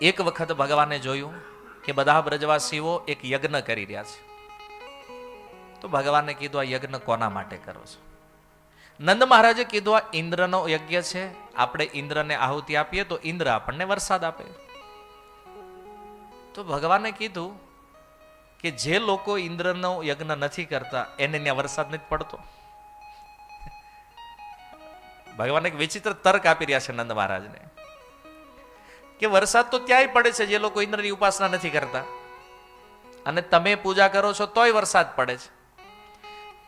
એક વખત ભગવાને જોયું કે બધા બ્રજવાસીઓ એક યજ્ઞ કરી રહ્યા છે. તો ભગવાને કીધું, આ યજ્ઞ કોના માટે કરો છો? નંદ મહારાજે કીધું, આ ઇન્દ્રનો યજ્ઞ છે. આપણે ઇન્દ્રને આહુતિ આપીએ તો ઇન્દ્ર આપણને વરસાદ આપે. તો ભગવાને કીધું કે જે લોકો ઇન્દ્રનો યજ્ઞ નથી કરતા એને ત્યાં વરસાદ નથી પડતો. ભગવાન એક વિચિત્ર તર્ક આપી રહ્યા છે નંદ મહારાજને કે વરસાદ તો ત્યાંય પડે છે જે લોકો ઇન્દ્રની ઉપાસના નથી કરતા, અને તમે પૂજા કરો છો તોય વરસાદ પડે છે.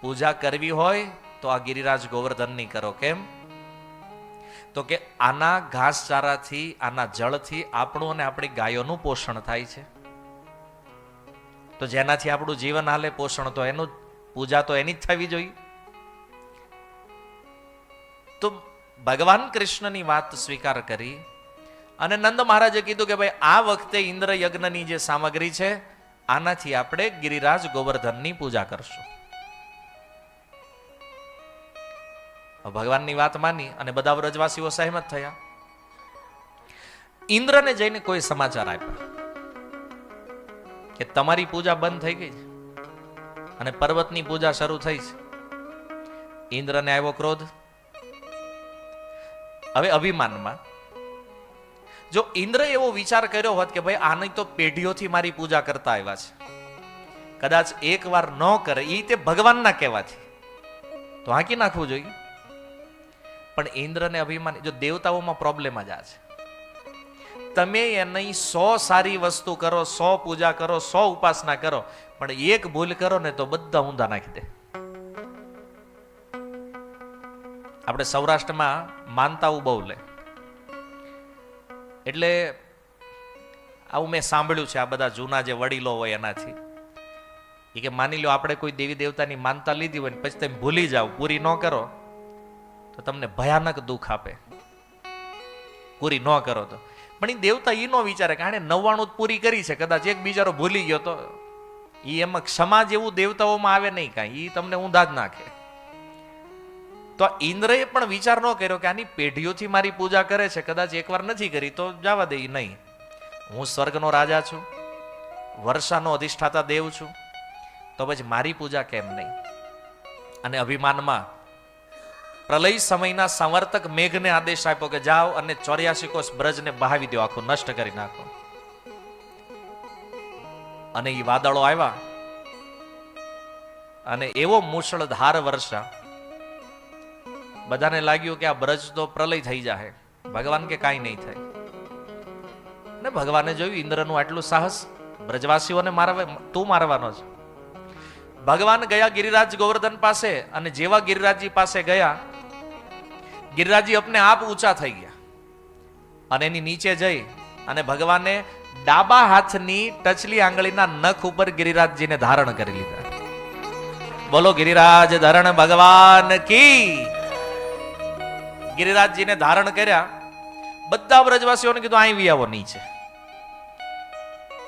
પૂજા કરવી હોય તો આ ગિરિરાજ ગોવર્ધનની કરો. કેમ? તો કે આના ઘાસચારાથી, આના જળથી આપણું અને આપણી ગાયોનું પોષણ થાય છે. તો જેનાથી આપણું જીવન હાલે, પોષણ તો એનું, પૂજા તો એની જ થવી જોઈએ. તો ભગવાન કૃષ્ણની વાત સ્વીકાર કરી અને નંદ મહારાજે કીધું કે ભાઈ આ વખતે ઇન્દ્ર યજ્ઞની જે સામગ્રી છે આનાથી આપણે ગિરિરાજ ગોવર્ધનની પૂજા કરશું. ભગવાનની વાત માની અને બધા વ્રજવાસીઓ સહેમત થયા. ઇન્દ્રને જઈને કોઈ સમાચાર આપ્યા કે તમારી પૂજા બંધ થઈ ગઈ છે અને પર્વતની પૂજા શરૂ થઈ છે. ઇન્દ્રને આવ્યો ક્રોધ. હવે અભિમાનમાં જો ઇન્દ્ર એવો વિચાર કર્યો હોત કે ભાઈ આની તો પેઢીઓથી મારી પૂજા કરતા આવ્યા છે, કદાચ એક વાર ન કરે એ તે ભગવાનના કહેવાથી તો હાંકી નાખવું જોઈએ. પણ ઇન્દ્રને અભિમાન, જો દેવતાઓમાં પ્રોબ્લેમ જ આ છે. તમે એની 100 સારી વસ્તુ કરો, 100 પૂજા કરો, 100 ઉપાસના કરો, પણ એક ભૂલ કરો ને તો બધા ઊંધા નાખી દે. આપણે સૌરાષ્ટ્રમાં માનતાઓ બહુ લે. એટલે આવું મેં સાંભળ્યું છે આ બધા જૂના જે વડીલો હોય એનાથી, એ કે માની લો આપણે કોઈ દેવી દેવતાની માનતા લીધી હોય ને પછી તમે ભૂલી જાઓ, પૂરી ન કરો તો તમને ભયાનક દુઃખ આપે. પૂરી ન કરો તો. પણ એ દેવતા એ ન વિચારે કે આણે 99 પૂરી કરી છે, કદાચ એક બિચારો ભૂલી ગયો તો એ એમાં ક્ષમા જેવું દેવતાઓમાં આવે નહીં કાંઈ, એ તમને ઊંધા જ નાખે. તો ઇન્દ્રએ પણ વિચાર ન કર્યો કે આની પેઢીઓથી મારી પૂજા કરે છે, કદાચ એકવાર નથી કરી તો જવા દે. નહીં, હું સ્વર્ગનો રાજા છું, વર્ષાનો અધિષ્ઠાતા દેવ છું, તો પછી મારી પૂજા કેમ નહીં? અને અભિમાનમાં પ્રલય સમયના સંવર્તક મેઘને આદેશ આપ્યો કે જાઓ અને 84 કોષ બ્રજને બહાવી દો, આખું નષ્ટ કરી નાખો. અને એ વાદળો આવ્યા અને એવો મુશળધાર વર્ષા, બધાને લાગ્યું કે આ બ્રજ તો પ્રલય થઈ જાય. ભગવાન કે કાંઈ નહીં થાય. ને ભગવાને જોયું ઇન્દ્રનું આટલું સાહસ, બ્રજવાસીઓને તું મારવાનો છે. ભગવાન ગયા ગિરિરાજ ગોવર્ધન પાસે, અને જેવા ગિરિરાજજી પાસે ગયા, ગિરિરાજજી અપને આપ ઊંચા થઈ ગયા અને એની નીચે જઈ અને ભગવાને ડાબા હાથની ટચલી આંગળીના નખ ઉપર ગિરિરાજજીને ધારણ કરી લીધા. બોલો ગિરિરાજ ધરણ ભગવાન કી. ગિરિરાજજીને ધારણ કર્યા. બધા બ્રજવાસીઓને કીધું અહીં વી આવો નીચે.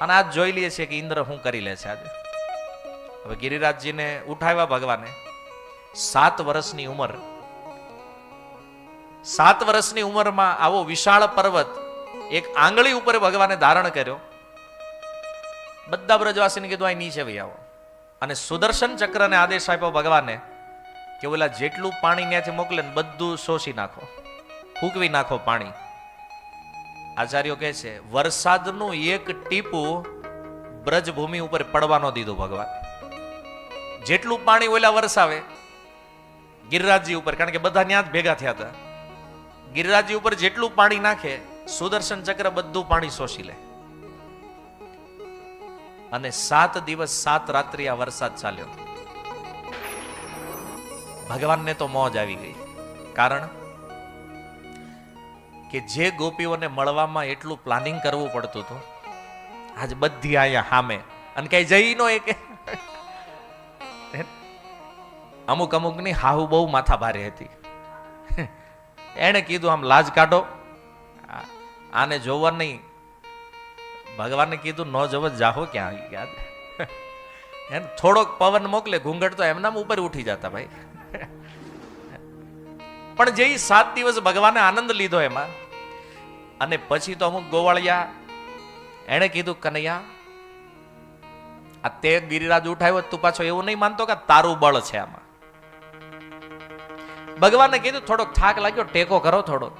અને આજ જોઈ લઈએ છીએ કે ઇન્દ્ર શું કરી લે છે આજે. હવે ગિરિરાજજીને ઉઠાવ્યા ભગવાને. 7 વર્ષની ઉંમર, 7 વર્ષની ઉંમરમાં આવો વિશાળ પર્વત એક આંગળી ઉપર ભગવાને ધારણ કર્યો. બધા બ્રજવાસીને કીધું અહીં નીચે વી આવો. અને સુદર્શન ચક્રને આદેશ આપ્યો ભગવાને કે ઓલા જેટલું પાણી ત્યાંથી મોકલે ને બધું શોષી નાખો, ફૂંકવી નાખો પાણી. આચાર્યો કહે છે વરસાદનું એક ટીપું બ્રજભૂમિ ઉપર પડવાનો દીધું ભગવાન. જેટલું પાણી ઓલા વરસાવે ગિરિરાજજી ઉપર, કારણ કે બધા ત્યાં જ ભેગા થયા હતા, ગિરિરાજજી ઉપર જેટલું પાણી નાખે સુદર્શન ચક્ર બધું પાણી શોષી લે. અને 7 દિવસ 7 રાત્રિ આ વરસાદ ચાલ્યો. ભગવાનને તો મોજ આવી ગઈ, કારણ કે જે ગોપીઓને મળવામાં એટલું પ્લાનિંગ કરવું પડતું હતું, આજ બધી અહીંયા સામે, અને કઈ જઈ નો એક અમુક ની હાહુ બહુ માથા ભારે હતી. એને કીધું આમ લાજ કાઢો, આને જોવા નહીં. ભગવાને કીધું ન જોવો, જાહો ક્યાં આવી ગયા. એને થોડોક પવન મોકલે, ઘૂંઘટ તો એમના ઉપર ઉઠી જતા ભાઈ. પણ જે 7 દિવસ ભગવાને આનંદ લીધો એમાં, અને પછી તો અમુક ગોવાળિયા એણે કીધું, કનૈયા, આ તે ગિરિરાજ ઉઠાવ્યો, તું પાછો એવું નહીં માનતો કે તારું બળ છે આમાં. ભગવાને કીધું, થોડોક થાક લાગ્યો, ટેકો કરો થોડોક.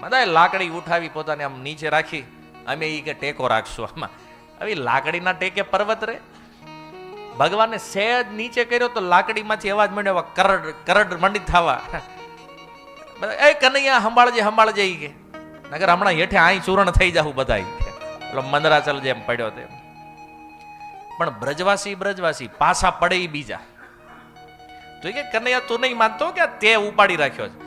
બધા લાકડી ઉઠાવી, પોતાને આમ નીચે રાખી, અમે ઈ કે ટેકો રાખશું આમાં. હવે લાકડીના ટેકે પર્વત રે. ભગવાને સહેજ નીચે કર્યો તો લાકડીમાંથી અવાજ મળ્યો, કરડ કરડ મંડી થવા. એ કનૈયા સંભાળજે સંભાળજે, ઈ કે નગર હમણાં હેઠે આઈ ચૂરણ થઈ જાવું બધા. એટલે મંદરાચલ જેમ પડ્યો તેમ. પણ બ્રજવાસી પાછા પડે ઈ બીજા. તો કે કનૈયા, તું નહીં માનતો કે તે ઉપાડી રાખ્યો છે?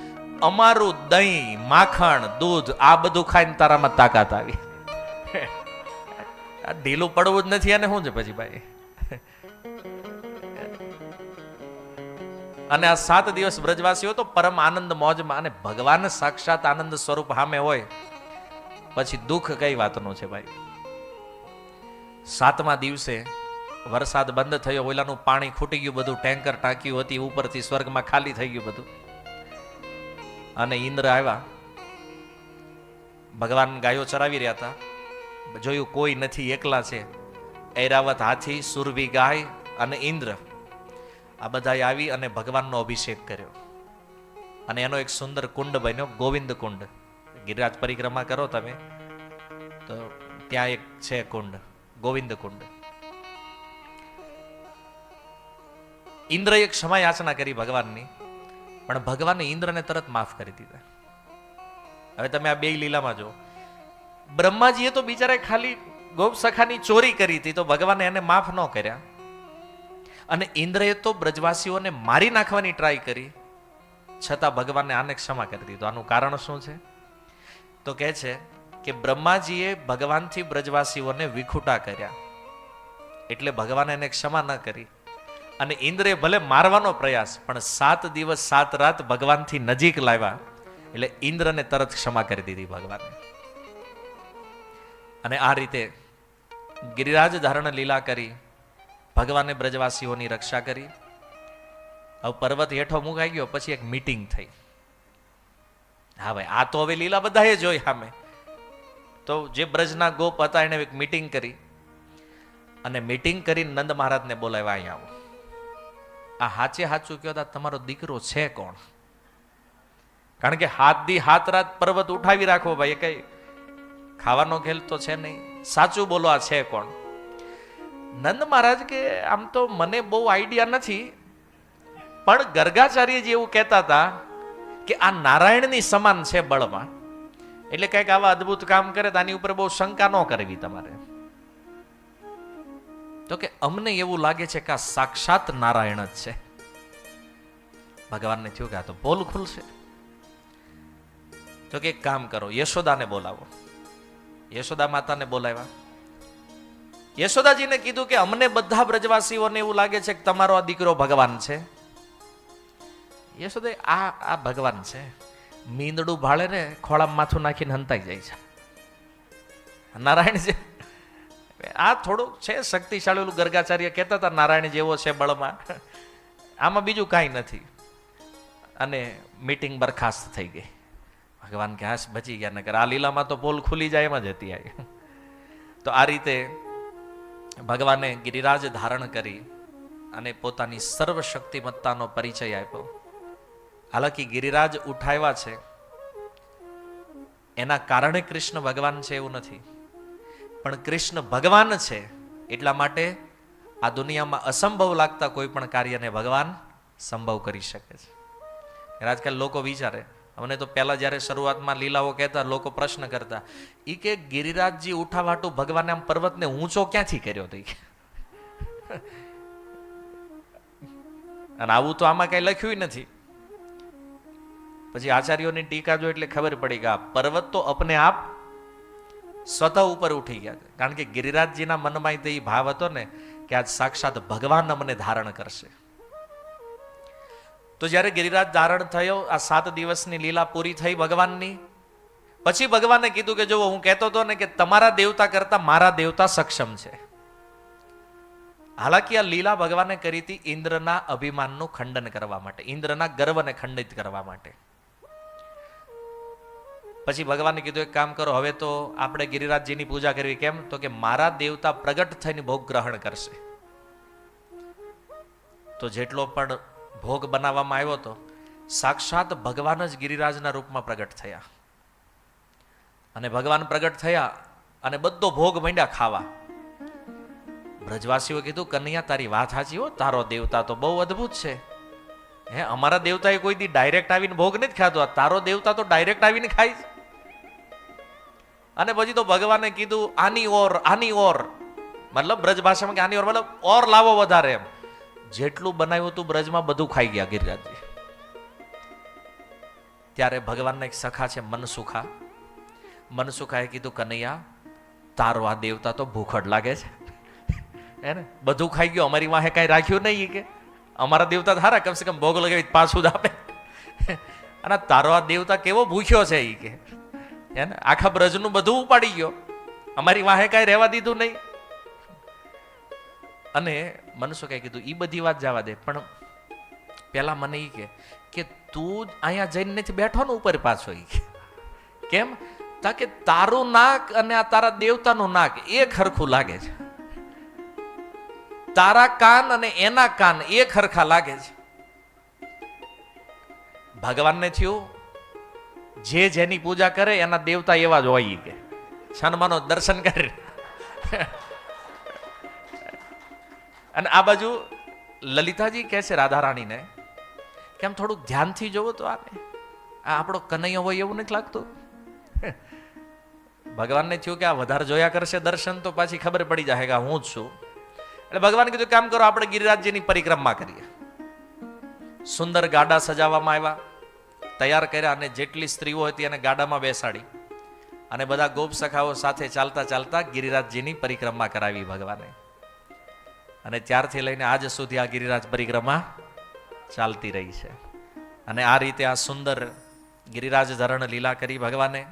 અમારું દહીં, માખણ, દૂધ આ બધું ખાઈને તારામાં તાકાત આવી. આ ઢીલું પડવું જ નથી, અને શું છે પછી ભાઈ? અને આ 7 દિવસ બ્રજવાસીઓ તો પરમ આનંદ મોજમાં, અને ભગવાન સાક્ષાત આનંદ સ્વરૂપ સામે હોય પછી દુઃખ કઈ વાતનું છે ભાઈ. 7મા દિવસે વરસાદ બંધ થયો, ઓલાનું પાણી ખૂટી ગયું બધું, ટેન્કર ટાંક્યું હતી ઉપરથી સ્વર્ગમાં ખાલી થઈ ગયું બધું. અને ઇન્દ્ર આવ્યા, ભગવાન ગાયો ચરાવી રહ્યા હતા, જોયું કોઈ નથી, એકલા છે. ઐરાવત હાથી, સુરભી ગાય અને ઇન્દ્ર આ બધા આવી અને ભગવાનનો અભિષેક કર્યો. અને એનો એક સુંદર કુંડ બન્યો, ગોવિંદ કુંડ. ગિરિરાજ પરિક્રમા કરો તમે તો ત્યાં એક છે કુંડ, ગોવિંદ કુંડ. ઇન્દ્રએ ક્ષમા યાચના કરી ભગવાનની, પણ ભગવાને ઇન્દ્રને તરત માફ કરી દીધા. હવે તમે આ બે લીલામાં જો, બ્રહ્માજીએ તો બિચારે ખાલી ગોપ સખાની ચોરી કરી હતી, તો ભગવાને એને માફ ન કર્યા. અને ઇન્દ્રએ તો બ્રજવાસીઓને મારી નાખવાની ટ્રાય કરી, છતાં ભગવાને આને ક્ષમા કરી દીધો. આનું કારણ શું છે? તો કહે છે કે બ્રહ્માજીએ ભગવાનથી બ્રજવાસીઓને વિખૂટા કર્યા, એટલે ભગવાને એને ક્ષમા ન કરી. અને ઇન્દ્રએ ભલે મારવાનો પ્રયાસ, પણ 7 દિવસ 7 રાત ભગવાનથી નજીક લાવ્યા, એટલે ઇન્દ્રને તરત ક્ષમા કરી દીધી ભગવાને. અને આ રીતે ગિરિરાજ ધારણ લીલા કરી ભગવાને બ્રજવાસીઓની રક્ષા કરી. હવે પર્વત હેઠો મુકાઈ ગયો, પછી એક મીટિંગ થઈ. હા ભાઈ, આ તો હવે લીલા બધાએ જોઈ સામે. તો જે બ્રજના ગોપ હતા એને એક મીટિંગ કરી, અને મીટિંગ કરી નંદ મહારાજને બોલાવ્યા, અહીં આવો. આ હાચે હાચું કયો, તમારો દીકરો છે કોણ? કારણ કે હાથ રાત પર્વત ઉઠાવી રાખવો ભાઈ, કઈ ખાવાનો ખેલ તો છે નહીં. સાચું બોલો, આ છે કોણ? નંદ મહારાજ કે આમ તો મને બહુ આઈડિયા નથી, પણ ગર્ગાચાર્યજી એવું કહેતા હતા કે આ નારાયણની સમાન છે બળમાં, એટલે કંઈક આવા અદ્ભુત કામ કરે તો આની ઉપર બહુ શંકા ન કરવી તમારે. તો કે અમને એવું લાગે છે કે આ સાક્ષાત નારાયણ જ છે. ભગવાનને થયું કે આ તો પોલ ખુલશે. તો કે એક કામ કરો, યશોદાને બોલાવો. યશોદા માતાને બોલાવ્યા. યશોદાજીને કીધું કે અમને બધા બ્રજવાસીઓને એવું લાગે છે કે તમારો આ દીકરો ભગવાન છે. યશોદા, આ ભગવાન છે, મીંદડું ભાળે ને ખોળામાં માથું નાખીને હંતાઈ જાય છે. નારાયણ છે આ થોડું છે શક્તિશાળી. ઓલું ગર્ગાચાર્ય કહેતા હતા નારાયણ જેવો છે બળમાં, આમાં બીજું કાંઈ નથી. અને મીટિંગ બરખાસ્ત થઈ ગઈ. ભગવાન કે હાશ બચી ગયા, નકર આ લીલામાં તો પોલ ખુલી જાય એમ જ હતી. તો આ રીતે ભગવાને ગિરિરાજ ધારણ કરી અને પોતાની સર્વશક્તિમત્તાનો પરિચય આપ્યો. હાલાકી ગિરિરાજ ઉઠાવ્યા છે એના કારણે કૃષ્ણ ભગવાન છે એવું નથી, પણ કૃષ્ણ ભગવાન છે એટલા માટે આ દુનિયામાં અસંભવ લાગતા કોઈ પણ કાર્યને ભગવાન સંભવ કરી શકે છે. આજકાલ લોકો વિચારે, અમને તો પહેલા જ્યારે શરૂઆતમાં લીલાઓ કહેતા લોકો પ્રશ્ન કરતા, ઈ કે ગિરિરાજજી ઉઠાવાટું ભગવાને આમ પર્વતને ઊંચો ક્યાંથી કર્યો હતો? અને આવું તો આમાં કઈ લખ્યું નથી. પછી આચાર્યોની ટીકા જો એટલે ખબર પડી કે આ પર્વત તો અપને આપ સ્વતઃ ઉપર ઉઠી ગયા છે. કારણ કે ગિરિરાજજીના મનમાં તો એ ભાવ હતો ને કે આજ સાક્ષાત ભગવાન અમને ધારણ કરશે. તો જ્યારે ગિરિરાજ ધારણ થયો, આ 7 દિવસની લીલા પૂરી થઈ ભગવાનની, પછી ભગવાને કીધું કે જો હું કહેતો હતો ને કે તમારા દેવતા કરતા મારા દેવતા સક્ષમ છે. હાલાકી આ લીલા ભગવાને કરી હતી ઇન્દ્રના અભિમાનનું ખંડન કરવા માટે, ઇન્દ્રના ગર્વને ખંડિત કરવા માટે. પછી ભગવાને કીધું એક કામ કરો, હવે તો આપણે ગિરિરાજજીની પૂજા કરવી. કેમ? તો કે મારા દેવતા પ્રગટ થઈને ભોગ ગ્રહણ કરશે. તો જેટલો પણ ભોગ બનાવવામાં આવ્યો હતો, સાક્ષાત ભગવાન જ ગિરિરાજના રૂપમાં પ્રગટ થયા. અને ભગવાન પ્રગટ થયા અને બધો ભોગ માંડ્યા ખાવા. બ્રજવાસીઓ કીધું, કનૈયા તારી વાત સાચી હો, તારો દેવતા તો બહુ અદ્ભુત છે. હે, અમારા દેવતાએ કોઈ દી ડાયરેક્ટ આવીને ભોગ નથી ખાધો, તારો દેવતા તો ડાયરેક્ટ આવીને ખાય. અને પછી તો ભગવાને કીધું આની ઓર, મતલબ બ્રજ ભાષામાં કે આની ઓર મતલબ ઓર લાવો વધારે. એમ જેટલું બનાવ્યું હતું બ્રજમાં બધું ખાઈ ગયા ગિરિરાજજી. ત્યારે ભગવાનના એક સખા છે મનસુખા. મનસુખાએ કીધું, કનૈયા તારો આ દેવતા તો ભૂખડ લાગે છે. હે ને, બધું ખાઈ ગયો, અમારી વાહે કઈ રાખ્યું નહીં. કે અમારા દેવતા હારા, કમસે કમ ભોગ લગાવી પાછું જ આપે. અને તારો આ દેવતા કેવો ભૂખ્યો છે એ કે, હે ને, આખા બ્રજનું બધું ઉપાડી ગયો, અમારી વાહે કઈ રહેવા દીધું નહીં. અને મનસુખાએ કીધું ઈ બધી વાત જવા દે, પણ પેલા મને ઈ કે તું અહીંયા જઈને નથી બેઠો ને ઉપર પાછો. ઈ કેમ? તાકે તારું નાક અને આ તારા દેવતાનું નાક એક હરખું લાગે છે. તારા કાન અને એના કાન એક હરખા લાગે છે. ભગવાનને થયું જે જેની પૂજા કરે એના દેવતા એવા જ હોય. કે છનમાનો દર્શન કરે. અને આ બાજુ લલિતાજી કહે છે રાધા રાણીને, કેમ થોડુંક ધ્યાનથી જોવો તો આને, આ આપણો કનૈયો હોય એવું નથી લાગતું. ભગવાનને થયું કે આ વધારે જોયા કરશે દર્શન તો પાછી ખબર પડી જાય કે હું જ છું. એટલે ભગવાન કીધું કામ કરો, આપણે ગિરિરાજજીની પરિક્રમા કરીએ. સુંદર ગાડા સજાવવામાં આવ્યા, તૈયાર કર્યા, અને જેટલી સ્ત્રીઓ હતી એને ગાડામાં બેસાડી અને બધા ગોપ સખાઓ સાથે ચાલતા ચાલતા ગિરિરાજજીની પરિક્રમા કરાવી ભગવાને. અને ત્યારથી લઈને આજ સુધી આ ગિરિરાજ પરિક્રમા ચાલતી રહી છે. અને આ રીતે આ સુંદર ગિરિરાજ ધરણ લીલા કરી ભગવાને.